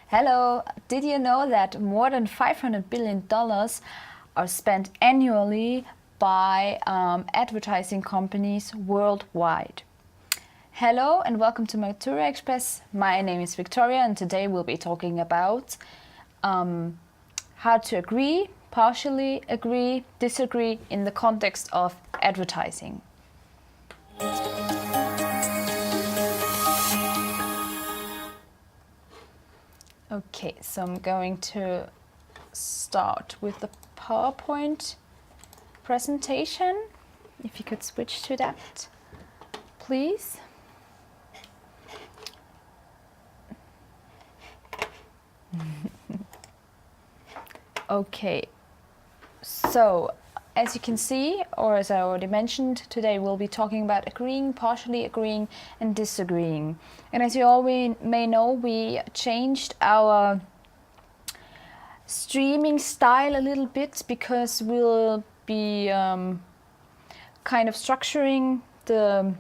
Hello, did you know that more than $500 billion are spent annually by advertising companies worldwide? Hello and welcome to Matura Express. My name is Victoria and today we'll be talking about how to agree, partially agree, disagree in the context of advertising. Okay, so I'm going to start with the PowerPoint presentation. If you could switch to that, please. Okay, so as you can see, or as I already mentioned, today we'll be talking about agreeing, partially agreeing, and disagreeing. And as you all may know, we changed our streaming style a little bit because we'll be kind of structuring the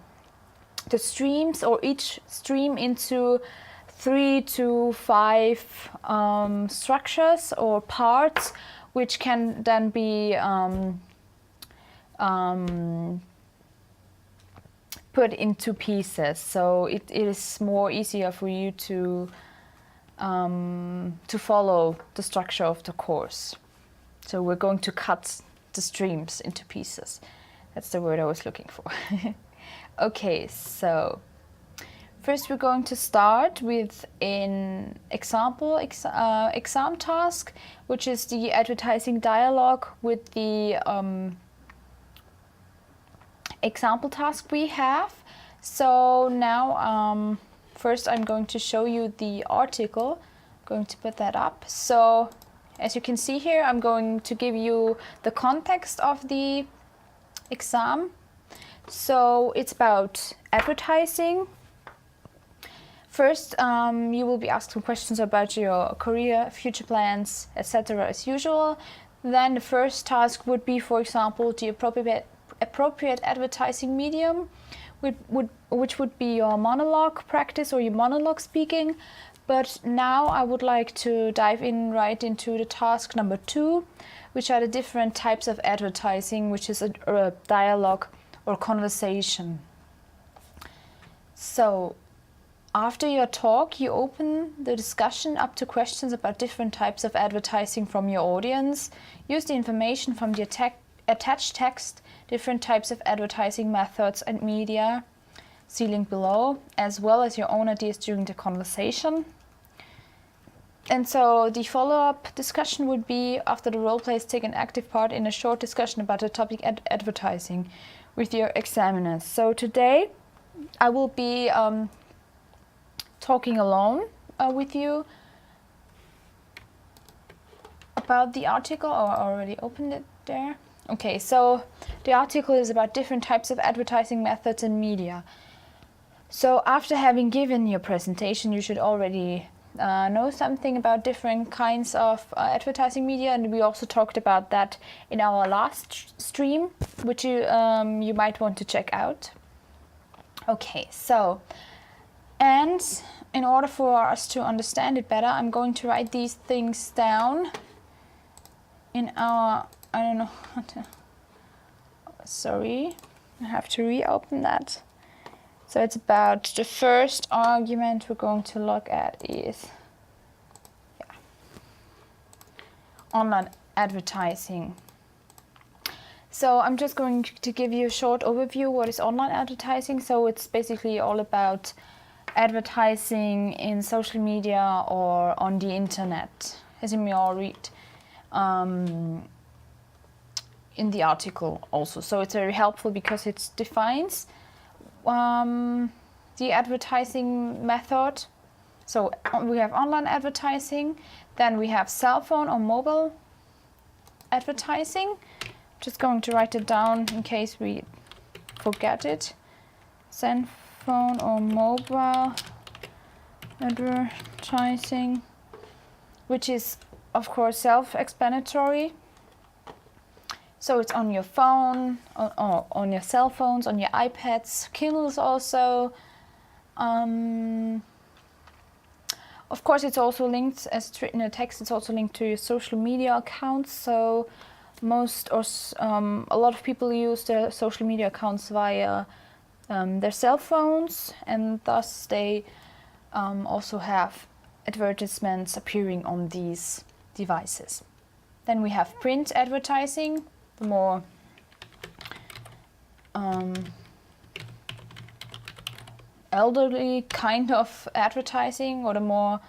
streams, or each stream, into 3 to 5 structures or parts, which can then be put into pieces. So it is more easier for you to follow the structure of the course. So we're going to cut the streams into pieces. That's the word I was looking for. Okay, so first we're going to start with an example exam task, which is the advertising dialogue with the example task we have. So now first I'm going to show you the article. I'm going to put that up. So as you can see here, I'm going to give you the context of the exam. So it's about advertising. First, you will be asked some questions about your career, future plans, etc. as usual. Then the first task would be, for example, the appropriate advertising medium, which would be your monologue practice or your monologue speaking. But now I would like to dive right into the task number 2, which are the different types of advertising, which is a dialogue or conversation. So after your talk, you open the discussion up to questions about different types of advertising from your audience. Use the information from the attached text, different types of advertising methods and media, see link below, as well as your own ideas during the conversation. And so the follow-up discussion would be, after the role plays, take an active part in a short discussion about the topic advertising with your examiners. So today I will be talking alone with you about the article. Oh, I already opened it there. Okay, so the article is about different types of advertising methods and media. So after having given your presentation, you should already know something about different kinds of advertising media, and we also talked about that in our last stream, which you might want to check out. Okay, so, and in order for us to understand it better, I'm going to write these things down in our, I don't know how to, sorry, I have to reopen that. So it's about the first argument we're going to look at is online advertising. So I'm just going to give you a short overview what is online advertising. So it's basically all about advertising in social media or on the internet, as you may all read in the article also. So it's very helpful because it defines the advertising method. So we have online advertising, then we have cell phone or mobile advertising. Just going to write it down in case we forget it. Cell phone or mobile advertising, which is of course self-explanatory. So it's on your phone, on your cell phones, on your iPads, Kindles also. Of course, it's also linked, as it's written in the text, it's also linked to your social media accounts. So a lot of people use their social media accounts via their cell phones, and thus they also have advertisements appearing on these devices. Then we have print advertising, the more elderly kind of advertising, or the more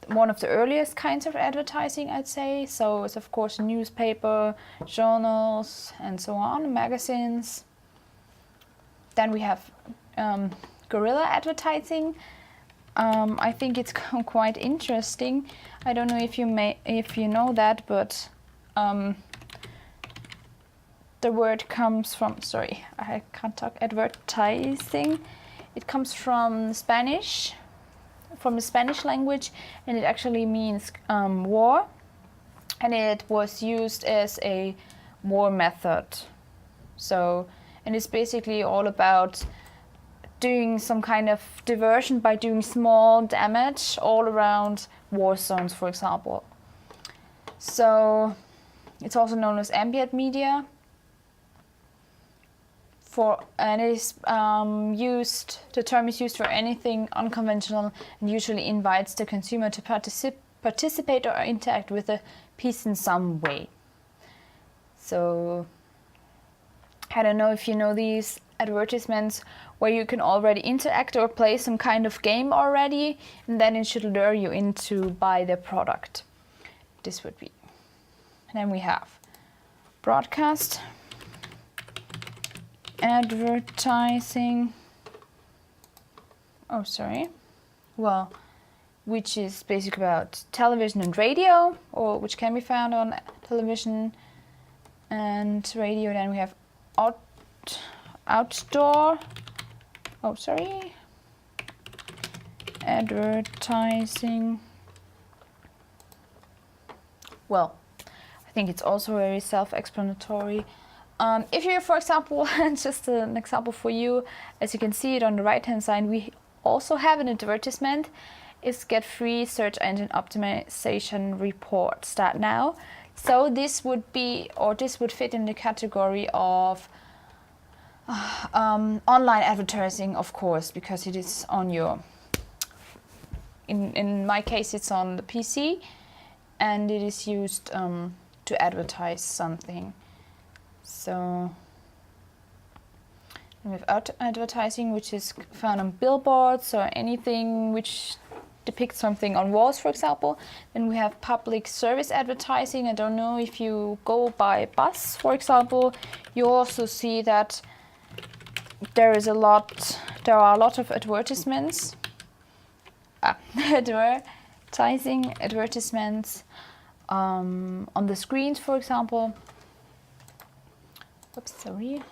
one of the earliest kinds of advertising, I'd say. So it's of course newspaper, journals, and so on, magazines. Then we have guerrilla advertising. I think it's quite interesting. I don't know if you know that, but the word comes from, sorry, I can't talk, advertising. It comes from Spanish, from the Spanish language, and it actually means war, and it was used as a war method. So, and it's basically all about doing some kind of diversion by doing small damage all around war zones, for example. So it's also known as ambient media. And it is the term is used for anything unconventional and usually invites the consumer to participate or interact with the piece in some way. So I don't know if you know these advertisements where you can already interact or play some kind of game already, and then it should lure you in to buy the product. This would be. And then we have broadcast advertising. Which is basically about television and radio, or which can be found on television and radio. Then we have outdoor advertising. Well, I think it's also very self-explanatory. If you, for example, just an example for you, as you can see it on the right-hand side, we also have an advertisement. It's get free search engine optimization report. Start now. So this would fit in the category of online advertising, of course, because it is on your. In my case, it's on the PC, and it is used to advertise something. So we have advertising, which is found on billboards or anything which depicts something on walls, for example. Then we have public service advertising. I don't know if you go by bus, for example, you also see that there are a lot of advertisements. Advertisements on the screens, for example.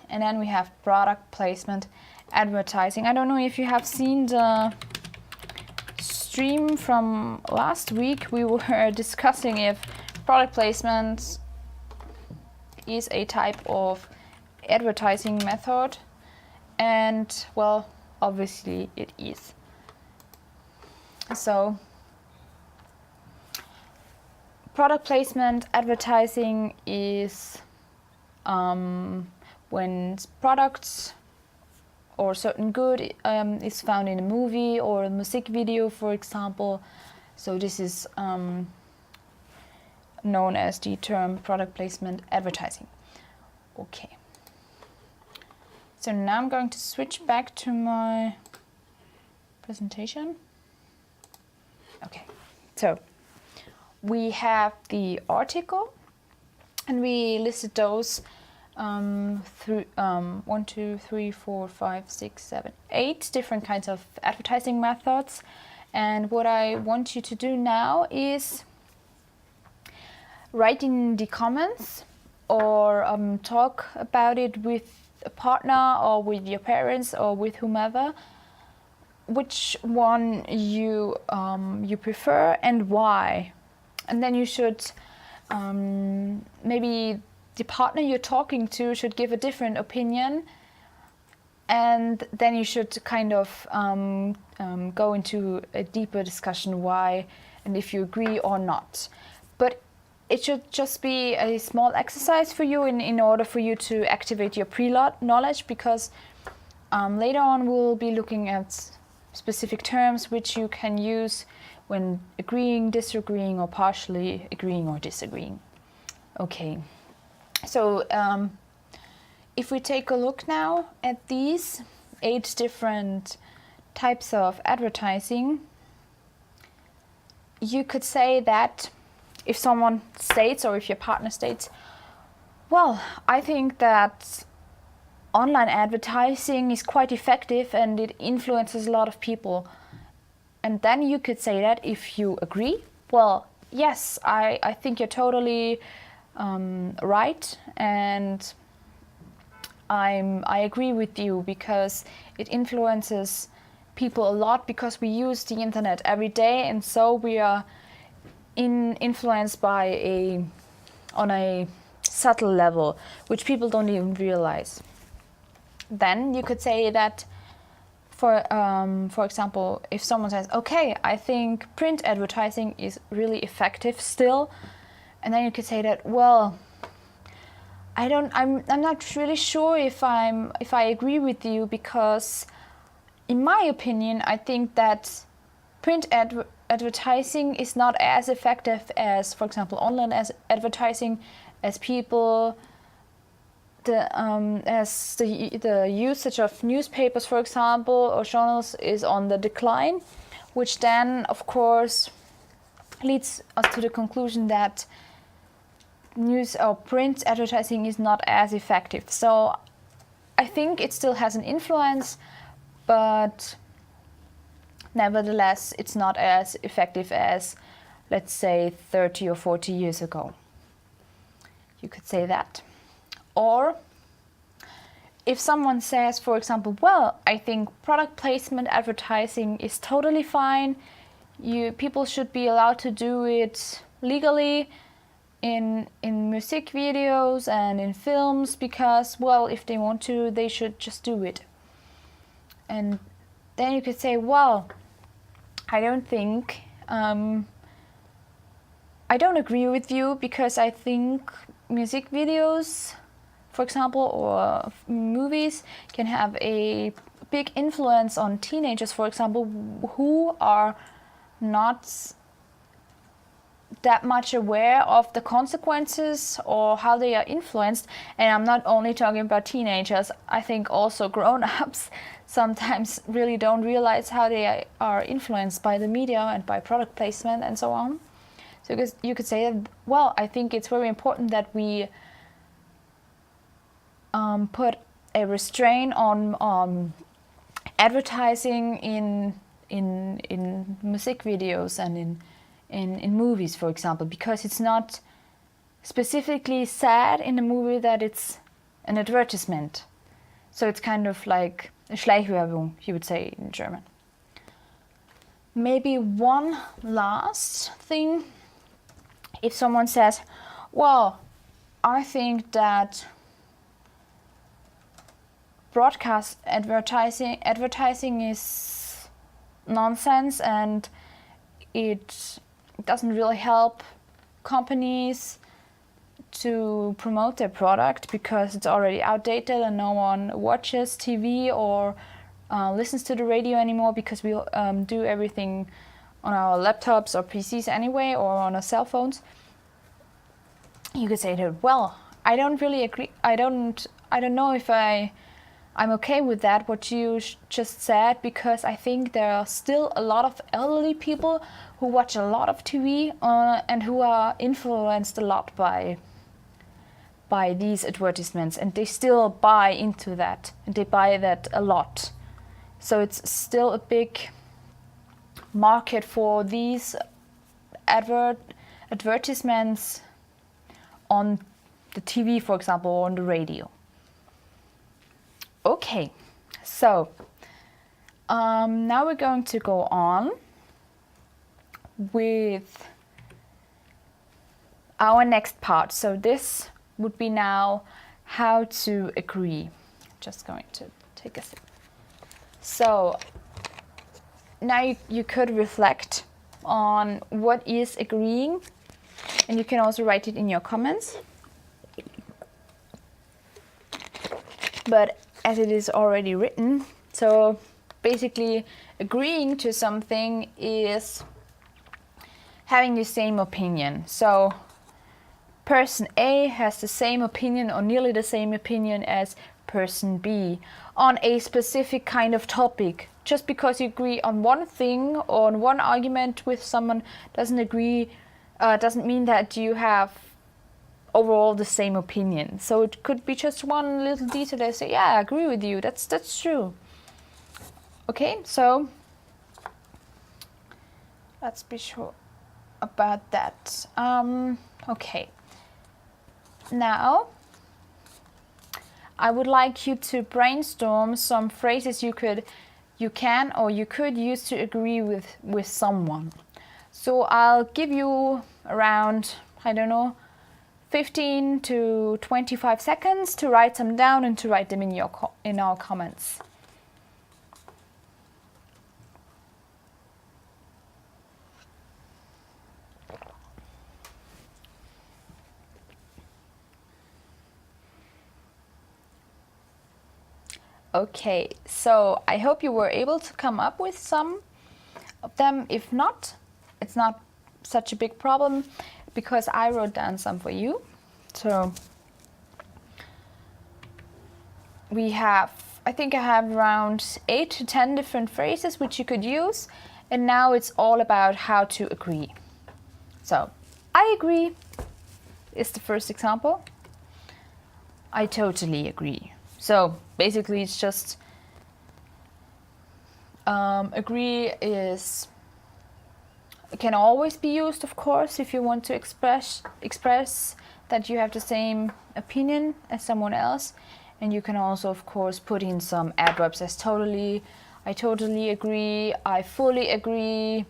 And then we have product placement advertising. I don't know if you have seen the stream from last week. We were discussing if product placement is a type of advertising method, and well, obviously it is. So product placement advertising is when products or certain good is found in a movie or a music video, for example. So this is known as the term product placement advertising. Okay. So now I'm going to switch back to my presentation. Okay. So we have the article, and we listed those through 1, 2, 3, 4, 5, 6, 7, 8 different kinds of advertising methods. And what I want you to do now is write in the comments or talk about it with a partner or with your parents or with whomever, which one you prefer and why. And then you should maybe the partner you're talking to should give a different opinion And then you should kind of go into a deeper discussion why and if you agree or not. But it should just be a small exercise for you in order for you to activate your pre-knowledge, because later on we'll be looking at specific terms which you can use when agreeing, disagreeing, or partially agreeing or disagreeing. Okay, so if we take a look now at these 8 different types of advertising, you could say that if someone states, or if your partner states, well, I think that online advertising is quite effective and it influences a lot of people. And then you could say that if you agree, well, yes, I think you're totally right, and I agree with you, because it influences people a lot, because we use the internet every day, and so we are influenced by on a subtle level, which people don't even realize. Then you could say that, for example, if someone says, okay, I think print advertising is really effective still, and then you could say that, well, I'm not really sure if I agree with you, because in my opinion I think that print advertising is not as effective as, for example, online advertising, as people the usage of newspapers, for example, or journals is on the decline, which then of course leads us to the conclusion that news or print advertising is not as effective. So I think it still has an influence, but nevertheless it's not as effective as, let's say, 30 or 40 years ago. You could say that. Or if someone says, for example, well, I think product placement advertising is totally fine, people should be allowed to do it legally in music videos and in films, because, well, if they want to, they should just do it. And then you could say, well, I don't think, I don't agree with you, because I think music videos, for example, or movies can have a big influence on teenagers, for example, who are not that much aware of the consequences or how they are influenced. And I'm not only talking about teenagers, I think also grown-ups sometimes really don't realize how they are influenced by the media and by product placement and so on. So you could say that, well, I think it's very important that we put a restraint on advertising in music videos and in movies, for example, because it's not specifically said in a movie that it's an advertisement. So it's kind of like a Schleichwerbung, you would say in German. Maybe one last thing. If someone says, well, I think that broadcast advertising is nonsense and it doesn't really help companies to promote their product because it's already outdated and no one watches TV or listens to the radio anymore, because we do everything on our laptops or PCs anyway, or on our cell phones. You could say that, well, I don't really agree. I don't know if I'm okay with that, what you just said, because I think there are still a lot of elderly people who watch a lot of TV and who are influenced a lot by these advertisements, and they still buy into that, and they buy that a lot. So it's still a big market for these advertisements on the TV, for example, or on the radio. Okay, so now we're going to go on with our next part. So this would be now how to agree. Just going to take a sip. So now you could reflect on what is agreeing, and you can also write it in your comments. But as it is already written, so basically agreeing to something is having the same opinion. So person A has the same opinion or nearly the same opinion as person B on a specific kind of topic. Just because you agree on one thing or on one argument with someone doesn't mean that you have overall the same opinion. So it could be just one little detail they say, yeah, I agree with you, that's true. Okay, so let's be sure about that. Okay. Now, I would like you to brainstorm some phrases you could use to agree with someone. So I'll give you around, I don't know, 15 to 25 seconds to write them down and to write them in our comments. Okay, so I hope you were able to come up with some of them. If not, it's not such a big problem because I wrote down some for you. So I think I have around 8 to 10 different phrases which you could use, and now it's all about how to agree. So, I agree is the first example. I totally agree. So basically it's just agree can always be used, of course, if you want to express that you have the same opinion as someone else. And you can also, of course, put in some adverbs as totally, I totally agree, I fully agree,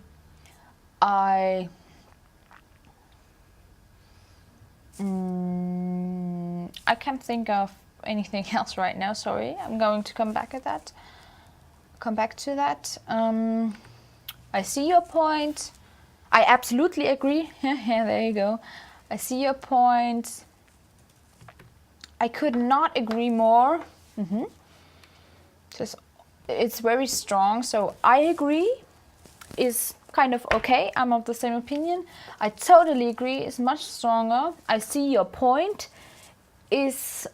I can't think of anything else right now, sorry. I'm going to come back to that. I see your point. I absolutely agree. Yeah, there you go. I see your point. I could not agree more. It's very strong. So I agree is kind of okay. I'm of the same opinion. I totally agree is much stronger. I see your point is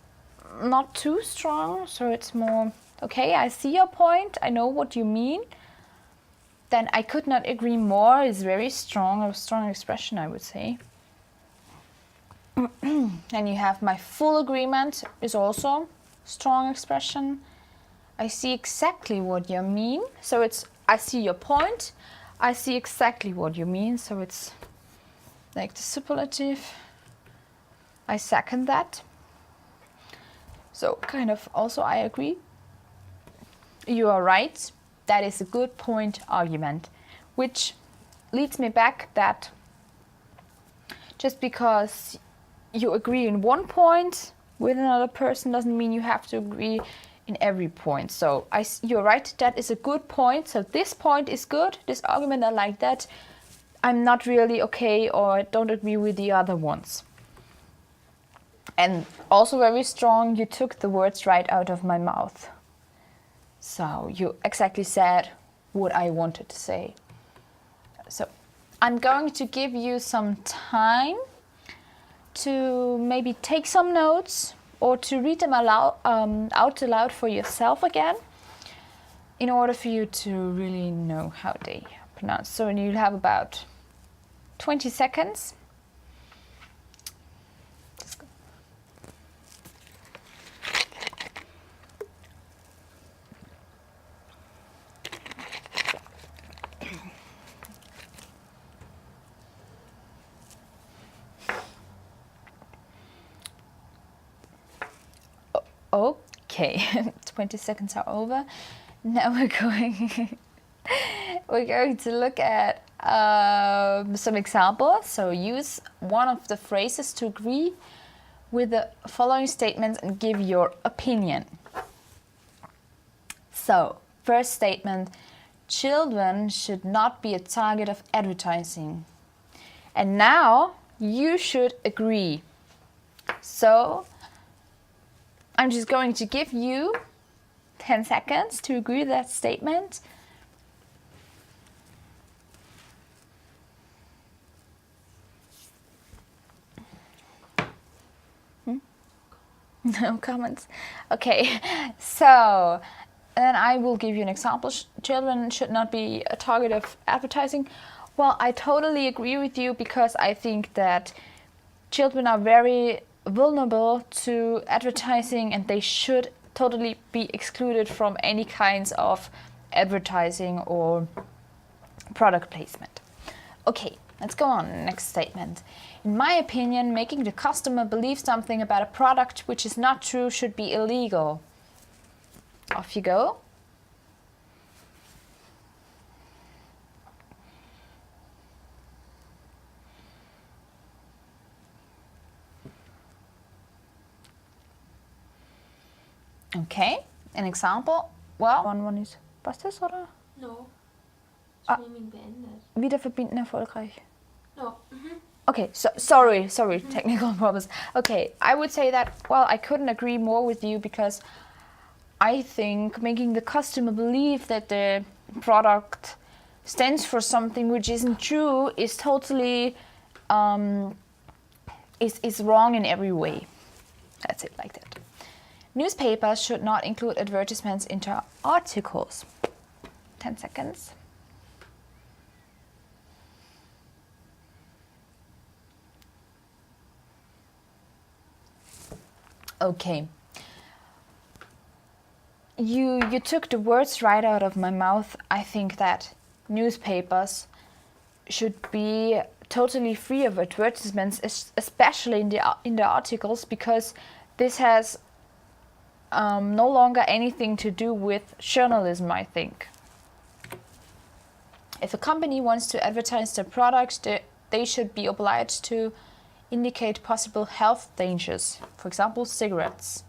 not too strong, so it's more okay. I see your point. I know what you mean. Then I could not agree more is very strong, a strong expression, I would say. And you have my full agreement is also strong expression. I see exactly what you mean. So it's I see your point. I see exactly what you mean. So it's like the superlative. I second that. So kind of also I agree. You are right. That is a good point argument, which leads me back that just because you agree in one point with another person doesn't mean you have to agree in every point. So you're right, that is a good point. So this point is good, this argument I like that. I'm not really okay or don't agree with the other ones. And also very strong, you took the words right out of my mouth. So you exactly said what I wanted to say. So I'm going to give you some time to maybe take some notes or to read them out aloud for yourself again in order for you to really know how they pronounce. So you'll have about 20 seconds. Okay, 20 seconds are over. Now we're going to look at some examples. So use one of the phrases to agree with the following statements and give your opinion. So, first statement, children should not be a target of advertising. And now you should agree. So, I'm just going to give you 10 seconds to agree with that statement. No comments? Okay, so then I will give you an example. Children should not be a target of advertising. Well, I totally agree with you because I think that children are very vulnerable to advertising and they should totally be excluded from any kinds of advertising or product placement. Okay, let's go on. Next statement. In my opinion, making the customer believe something about a product which is not true should be illegal. Off you go. Okay, an example. Well, one is. Was das, oder? No. Streaming beendet. Wieder verbinden erfolgreich. No. Okay, so sorry, technical problems. Okay, I would say that, well, I couldn't agree more with you because I think making the customer believe that the product stands for something which isn't true is totally is wrong in every way. That's it, like that. Newspapers should not include advertisements into articles. 10 seconds. Okay. You took the words right out of my mouth. I think that newspapers should be totally free of advertisements, especially in the articles, because this has no longer anything to do with journalism, I think. If a company wants to advertise their product, they should be obliged to indicate possible health dangers, for example, cigarettes.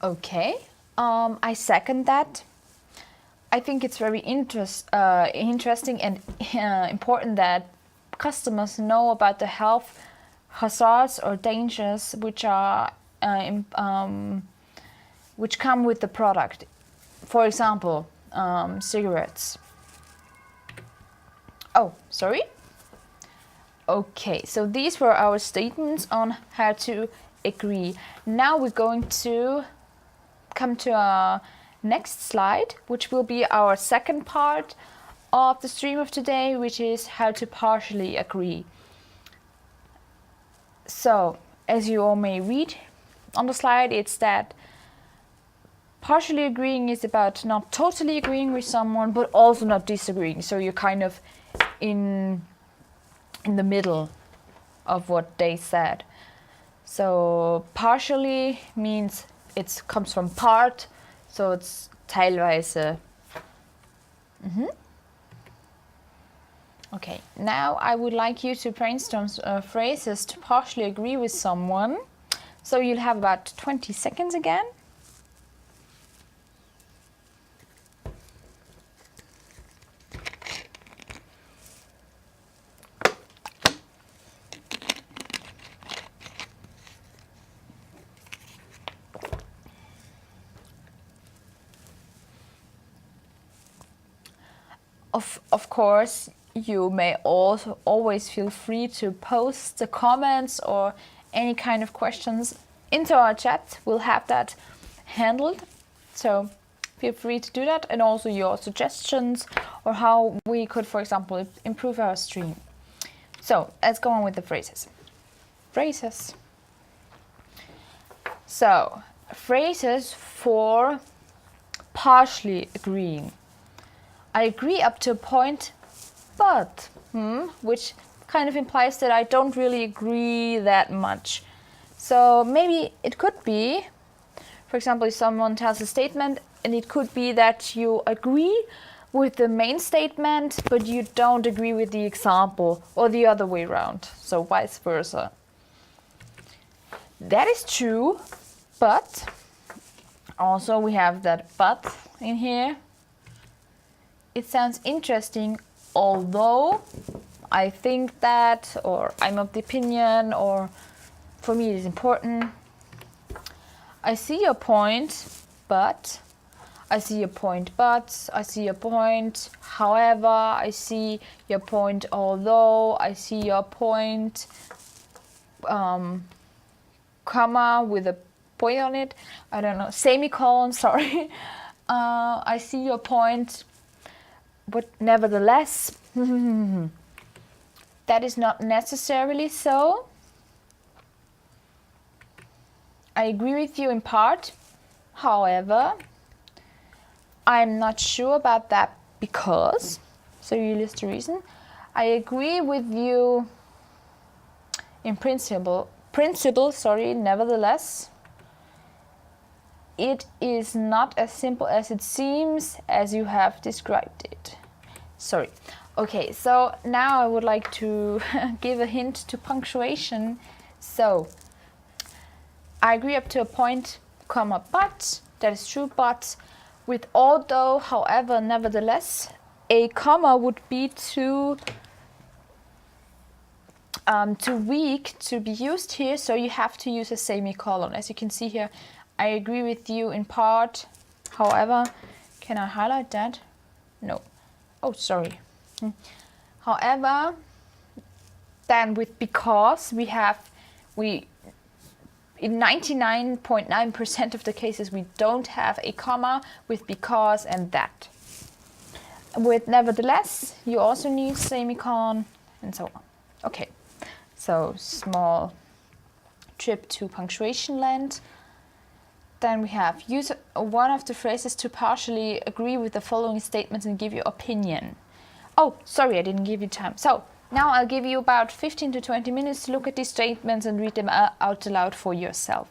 Okay, I second that. I think it's very interesting and important that customers know about the health hazards or dangers which are which come with the product. For example, cigarettes. Oh, sorry. Okay, so these were our statements on how to agree. Now we're going to come to our next slide, which will be our second part of the stream of today, which is how to partially agree. So, as you all may read on the slide, it's that partially agreeing is about not totally agreeing with someone, but also not disagreeing. So you're kind of in the middle of what they said. So partially means it comes from part, so it's teilweise. Okay, now I would like you to brainstorm phrases to partially agree with someone. So you'll have about 20 seconds again. Of course, you may also always feel free to post the comments or any kind of questions into our chat. We'll have that handled. So feel free to do that, and also your suggestions or how we could, for example, improve our stream. So let's go on with the phrases. Phrases. So phrases for partially agreeing. I agree up to a point, but, which kind of implies that I don't really agree that much. So maybe it could be, for example, if someone tells a statement, and it could be that you agree, with the main statement, but you don't agree with the example, or the other way around, so vice versa. That is true, but also we have that but in here. It sounds interesting, although I think that, or I'm of the opinion, or for me it is important. I see your point, but I see your point, but I see your point, however, I see your point, although, I see your point, comma with a point on it, I don't know, semicolon, sorry. I see your point, but nevertheless, that is not necessarily so. I agree with you in part, however, I'm not sure about that because, so you list the reason. I agree with you in principle, nevertheless, it is not as simple as it seems as you have described it. Sorry. Okay, so now I would like to give a hint to punctuation. So, I agree up to a point, comma, but, that is true, but, with although, however, nevertheless, a comma would be too weak to be used here, so you have to use a semicolon. As you can see here, I agree with you in part, however, can I highlight that? No. Oh, sorry. However, then with because, in 99.9% of the cases, we don't have a comma with because and that. With nevertheless, you also need semicolon and so on. Okay, so small trip to punctuation land. Then we have use one of the phrases to partially agree with the following statements and give your opinion. Oh, sorry, I didn't give you time. So, now I'll give you about 15 to 20 minutes to look at these statements and read them out aloud for yourself.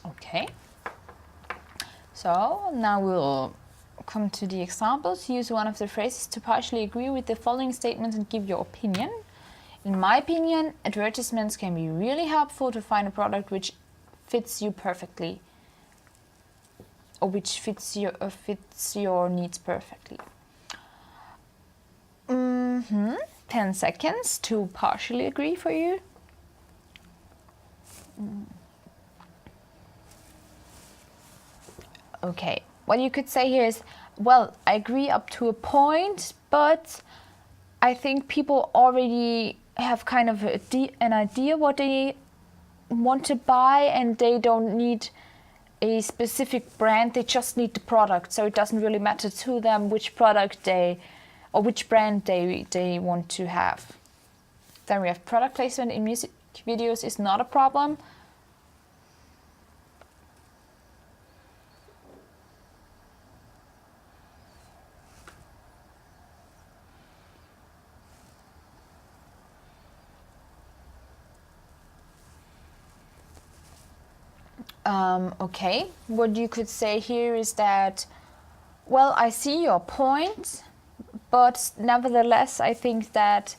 Okay. So, now we'll come to the examples. Use one of the phrases to partially agree with the following statements and give your opinion. In my opinion, advertisements can be really helpful to find a product which fits you perfectly, or which fits your needs perfectly. 10 seconds to partially agree for you. Okay, what you could say here is, well, I agree up to a point, but I think people already have kind of an idea what they want to buy, and they don't need a specific brand, they just need the product. So it doesn't really matter to them which product or which brand they want to have. Then we have product placement in music videos is not a problem. Okay, what you could say here is that, well, I see your point, but nevertheless, I think that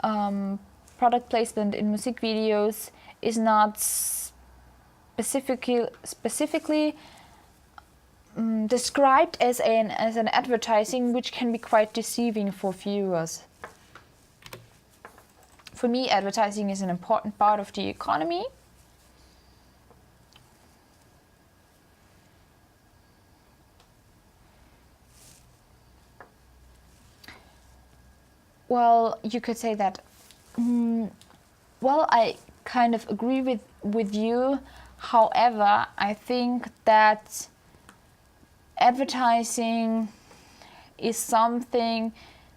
product placement in music videos is not specifically described as an advertising, which can be quite deceiving for viewers. For me, advertising is an important part of the economy. Well, you could say that, well, I kind of agree with you. However, I think that advertising is something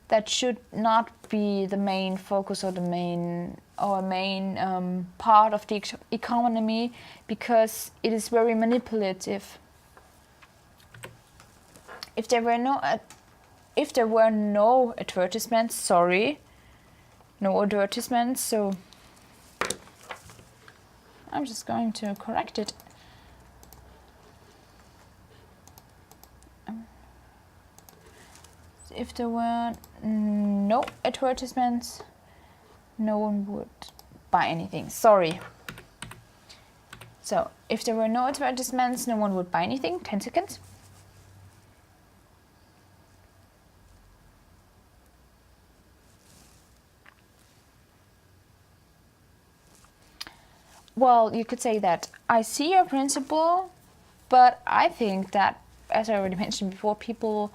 that should not be the main focus or the main part of the economy, because it is very manipulative. if there were no advertisements, sorry, no advertisements, so I'm just going to correct it. If there were no advertisements, no one would buy anything. Sorry. So, if there were no advertisements, no one would buy anything. 10 seconds. Well, you could say that I see your principle, but I think that, as I already mentioned before, people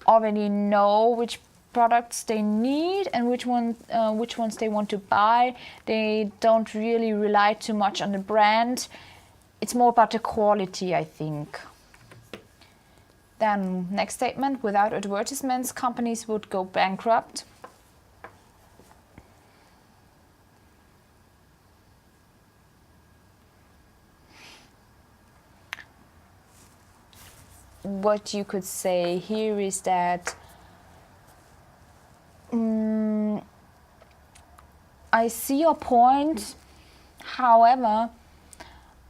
already know which products they need and which ones they want to buy. They don't really rely too much on the brand. It's more about the quality, I think. Then next statement, without advertisements, companies would go bankrupt. What you could say here is that I see your point. However,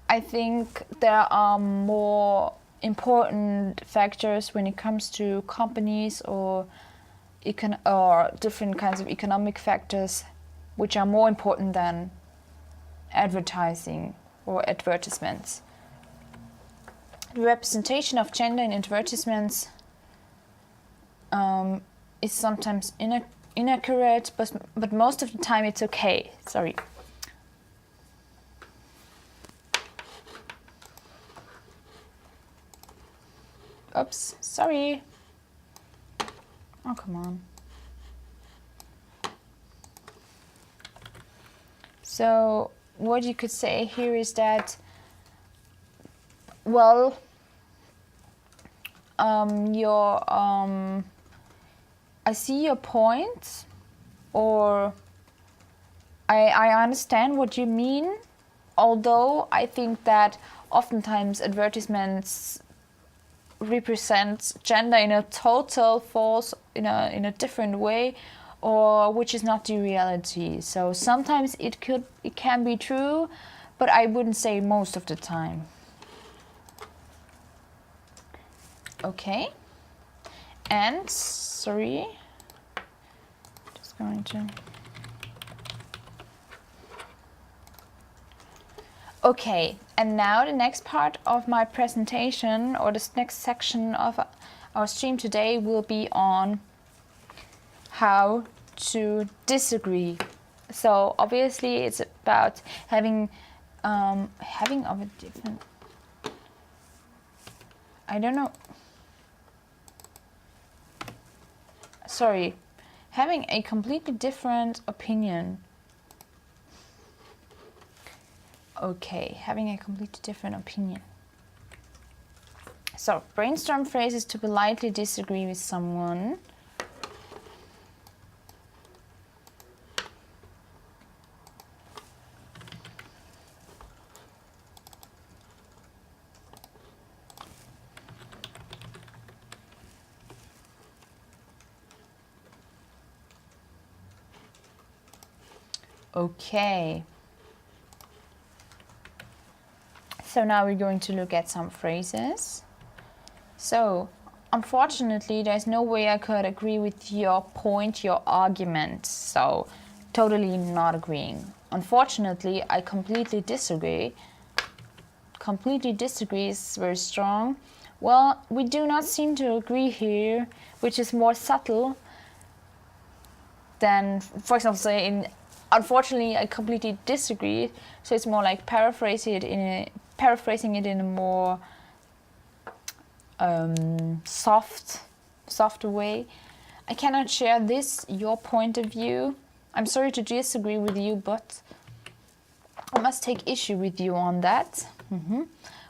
I think there are more important factors when it comes to companies or different kinds of economic factors which are more important than advertising or advertisements. The representation of gender in advertisements is sometimes inaccurate, but most of the time it's okay. Sorry. Oops, sorry. Oh, come on. So what you could say here is that, well, I see your point, or I understand what you mean, although I think that oftentimes advertisements represent gender in a total false, in a different way, or which is not the reality. So sometimes it can be true, but I wouldn't say most of the time. Okay, and sorry, just going to. Okay, and now the next part of my presentation, or this next section of our stream today, will be on how to disagree. So obviously it's about having of a different, I don't know, sorry, having a completely different opinion. Okay, having a completely different opinion. So, brainstorm phrases to politely disagree with someone. Okay. So now we're going to look at some phrases. So, unfortunately, there's no way I could agree with your point, your argument. So, totally not agreeing. Unfortunately, I completely disagree. Completely disagree is very strong. Well, we do not seem to agree here, which is more subtle than, for example, say unfortunately, I completely disagree. So it's more like paraphrasing it in a more softer way. I cannot share your point of view. I'm sorry to disagree with you, but I must take issue with you on that.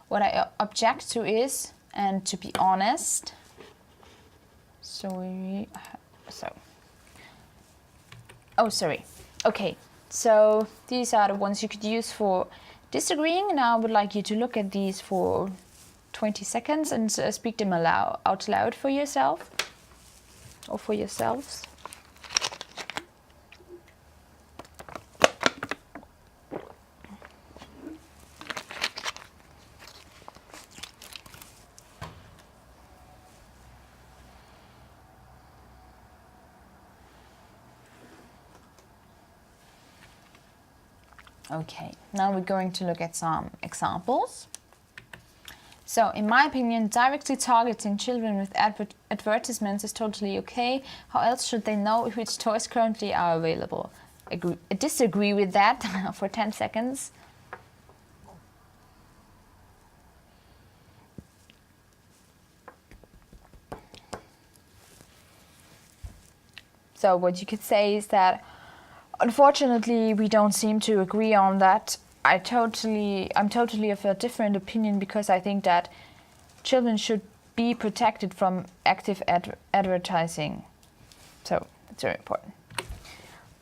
What I object to is, and to be honest, Okay, so these are the ones you could use for disagreeing. Now I would like you to look at these to 20 seconds and speak them out loud for yourself or for yourselves. Okay, now we're going to look at some examples. So, in my opinion, directly targeting children with advertisements is totally okay. How else should they know which toys currently are available? Disagree with that for 10 seconds. So, what you could say is that unfortunately, we don't seem to agree on that. I'm totally of a different opinion because I think that children should be protected from active advertising. So it's very important.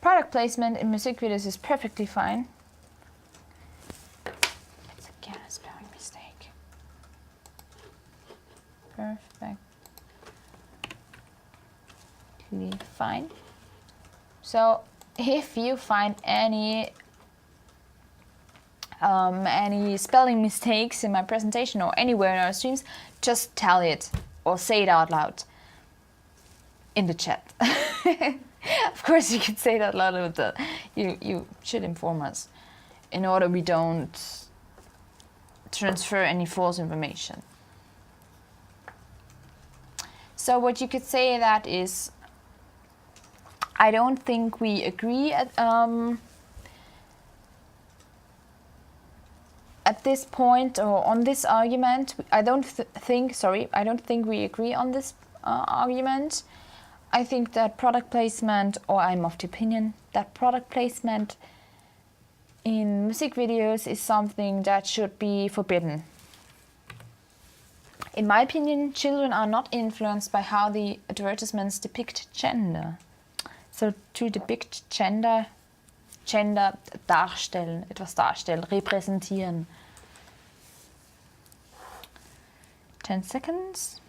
Product placement in music videos is perfectly fine. It's again a spelling mistake. Perfectly fine. So if you find any spelling mistakes in my presentation or anywhere in our streams, just tell it or say it out loud in the chat. Of course you can say it out loud, but you should inform us in order we don't transfer any false information. So what you could say that is, I don't think we agree at this point or on this argument. I don't think we agree on this argument. I think that product placement, or I'm of the opinion that product placement in music videos is something that should be forbidden. In my opinion, children are not influenced by how the advertisements depict gender. So to depict gender darstellen, etwas darstellen, repräsentieren. 10 seconds.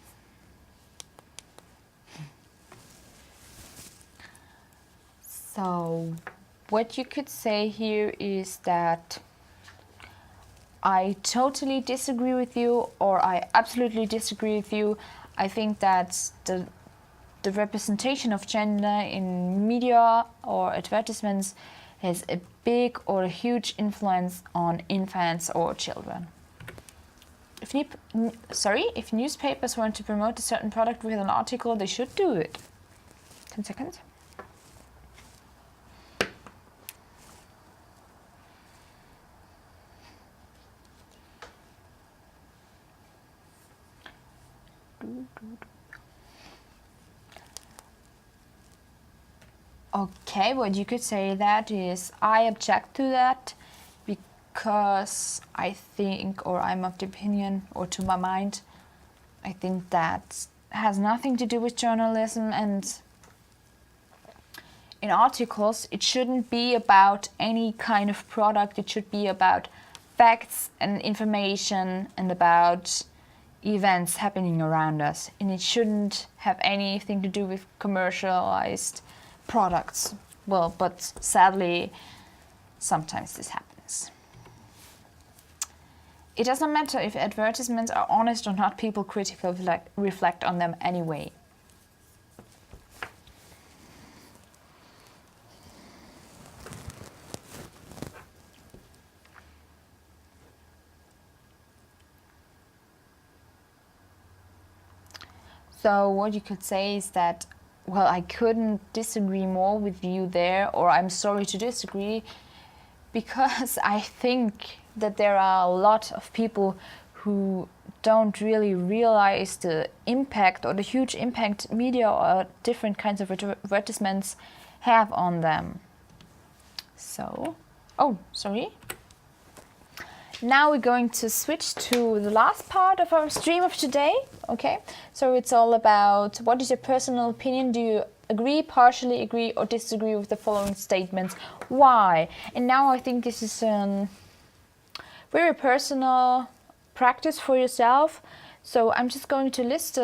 So what you could say here is that I totally disagree with you, or I absolutely disagree with you. I think that the representation of gender in media or advertisements has a big or a huge influence on infants or children. If newspapers want to promote a certain product with an article, they should do it. 10 seconds. Okay, what you could say that is, I object to that because I think, or I'm of the opinion, or to my mind, I think that has nothing to do with journalism, and in articles it shouldn't be about any kind of product. It should be about facts and information and about events happening around us, and it shouldn't have anything to do with commercialized products. Well, but sadly, sometimes this happens. It doesn't matter if advertisements are honest or not, people critically reflect on them anyway. So what you could say is that, well, I couldn't disagree more with you there, or I'm sorry to disagree, because I think that there are a lot of people who don't really realize the impact or the huge impact media or different kinds of advertisements have on them. So, now we're going to switch to the last part of our stream of today, okay? So it's all about, what is your personal opinion? Do you agree, partially agree, or disagree with the following statements? Why? And now I think this is a very personal practice for yourself. So I'm just going to list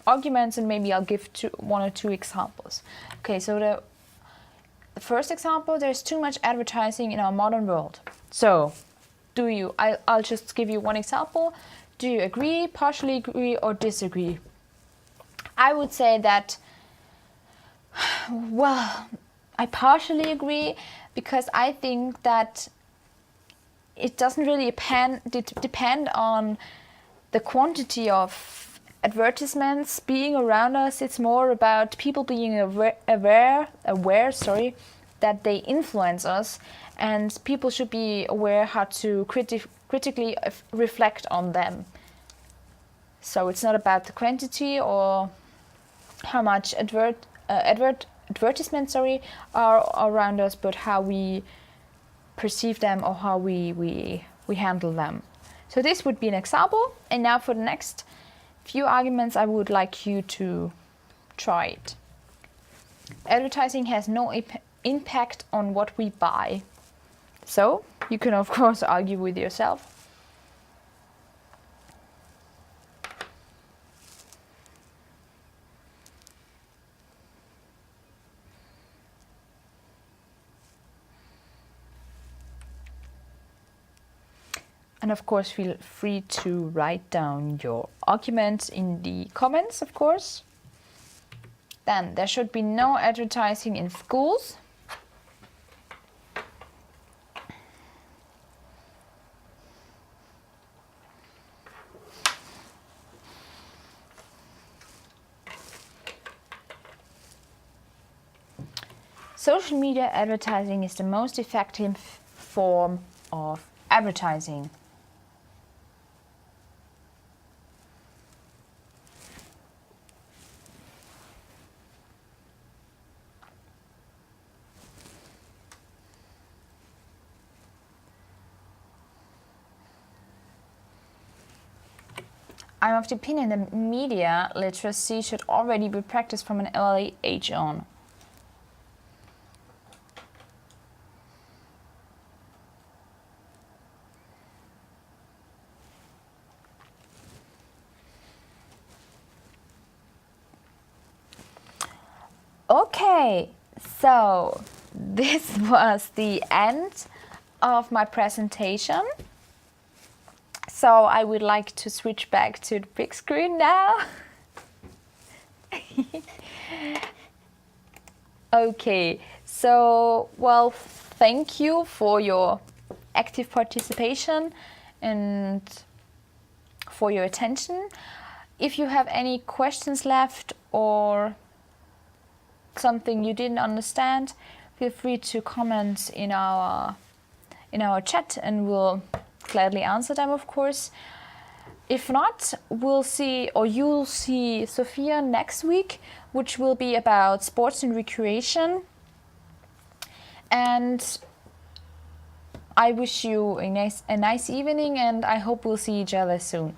arguments, and maybe I'll give one or two examples. Okay, so the first example, there's too much advertising in our modern world. So I'll just give you one example. Do you agree, partially agree, or disagree? I would say that, well, I partially agree, because I think that it doesn't really depend on the quantity of advertisements being around us. It's more about people being aware, that they influence us, and people should be aware how to critically reflect on them. So it's not about the quantity or how much advertisements are around us, but how we perceive them or how we handle them. So this would be an example. And now for the next few arguments, I would like you to try it. Advertising has no impact on what we buy. So you can of course argue with yourself. And of course, feel free to write down your arguments in the comments, of course. Then there should be no advertising in schools. Social media advertising is the most effective form of advertising. I'm of the opinion that media literacy should already be practiced from an early age on. Okay, so this was the end of my presentation. So I would like to switch back to the big screen now. Okay, so well, thank you for your active participation and for your attention. If you have any questions left or something you didn't understand, feel free to comment in our chat, and we'll gladly answer them, of course. If not, we'll see, or you'll see Sophia next week, which will be about sports and recreation. And I wish you a nice evening, and I hope we'll see each other soon.